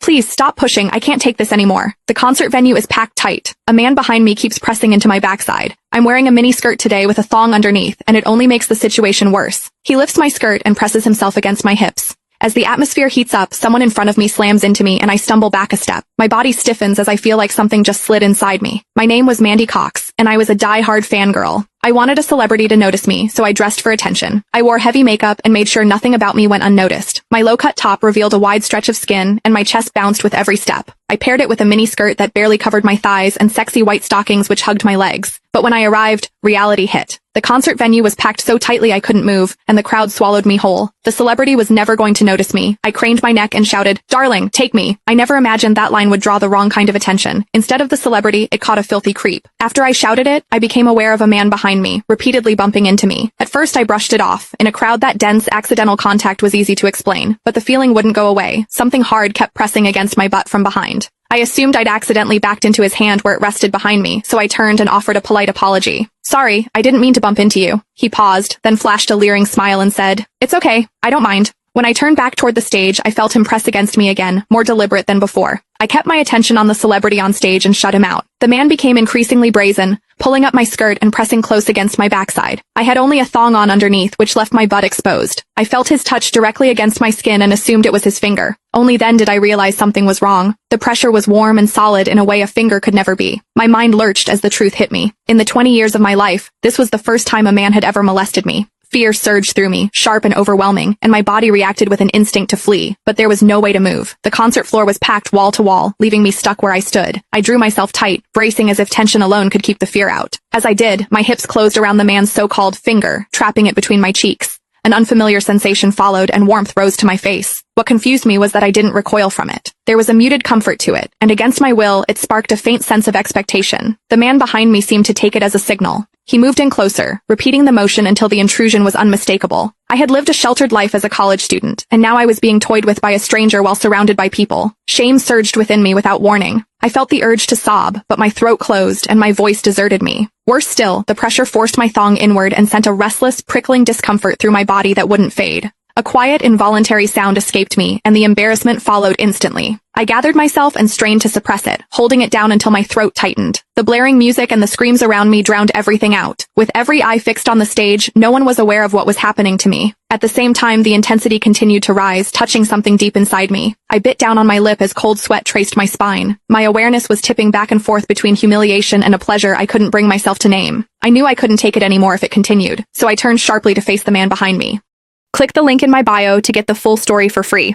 Please stop pushing, I can't take this anymore. The concert venue is packed tight. A man behind me keeps pressing into my backside. I'm wearing a mini skirt today with a thong underneath, and it only makes the situation worse. He lifts my skirt and presses himself against my hips. As the atmosphere heats up, someone in front of me slams into me and I stumble back a step. My body stiffens as I feel like something just slid inside me. My name was Mandy Cox, and I was a die-hard fangirl. I wanted a celebrity to notice me, so I dressed for attention. I wore heavy makeup and made sure nothing about me went unnoticed. My low-cut top revealed a wide stretch of skin, and my chest bounced with every step. I paired it with a mini skirt that barely covered my thighs and sexy white stockings which hugged my legs. But when I arrived, reality hit. The concert venue was packed so tightly I couldn't move, and the crowd swallowed me whole. The celebrity was never going to notice me. I craned my neck and shouted, "Darling, take me." I never imagined that line would draw the wrong kind of attention. Instead of the celebrity, it caught a filthy creep. After I shouted it, I became aware of a man behind me, repeatedly bumping into me. At first I brushed it off. In a crowd that dense, accidental contact was easy to explain. But the feeling wouldn't go away. Something hard kept pressing against my butt from behind. I assumed I'd accidentally backed into his hand where it rested behind me, so I turned and offered a polite apology. "Sorry, I didn't mean to bump into you." He paused, then flashed a leering smile and said, "It's okay, I don't mind." When I turned back toward the stage, I felt him press against me again, more deliberate than before. I kept my attention on the celebrity on stage and shut him out. The man became increasingly brazen, pulling up my skirt and pressing close against my backside. I had only a thong on underneath, which left my butt exposed. I felt his touch directly against my skin and assumed it was his finger. Only then did I realize something was wrong. The pressure was warm and solid in a way a finger could never be. My mind lurched as the truth hit me. In the 20 years of my life, this was the first time a man had ever molested me. Fear surged through me, sharp and overwhelming, and my body reacted with an instinct to flee. But there was no way to move. The concert floor was packed wall to wall, leaving me stuck where I stood. I drew myself tight, bracing as if tension alone could keep the fear out. As I did, my hips closed around the man's so-called finger, trapping it between my cheeks. An unfamiliar sensation followed, and warmth rose to my face. What confused me was that I didn't recoil from it. There was a muted comfort to it, and against my will, it sparked a faint sense of expectation. The man behind me seemed to take it as a signal. He moved in closer, repeating the motion until the intrusion was unmistakable. I had lived a sheltered life as a college student, and now I was being toyed with by a stranger while surrounded by people. Shame surged within me without warning. I felt the urge to sob, but my throat closed and my voice deserted me. Worse still, the pressure forced my thong inward and sent a restless, prickling discomfort through my body that wouldn't fade. A quiet, involuntary sound escaped me, and the embarrassment followed instantly. I gathered myself and strained to suppress it, holding it down until my throat tightened. The blaring music and the screams around me drowned everything out. With every eye fixed on the stage, no one was aware of what was happening to me. At the same time, the intensity continued to rise, touching something deep inside me. I bit down on my lip as cold sweat traced my spine. My awareness was tipping back and forth between humiliation and a pleasure I couldn't bring myself to name. I knew I couldn't take it anymore if it continued, so I turned sharply to face the man behind me. Click the link in my bio to get the full story for free.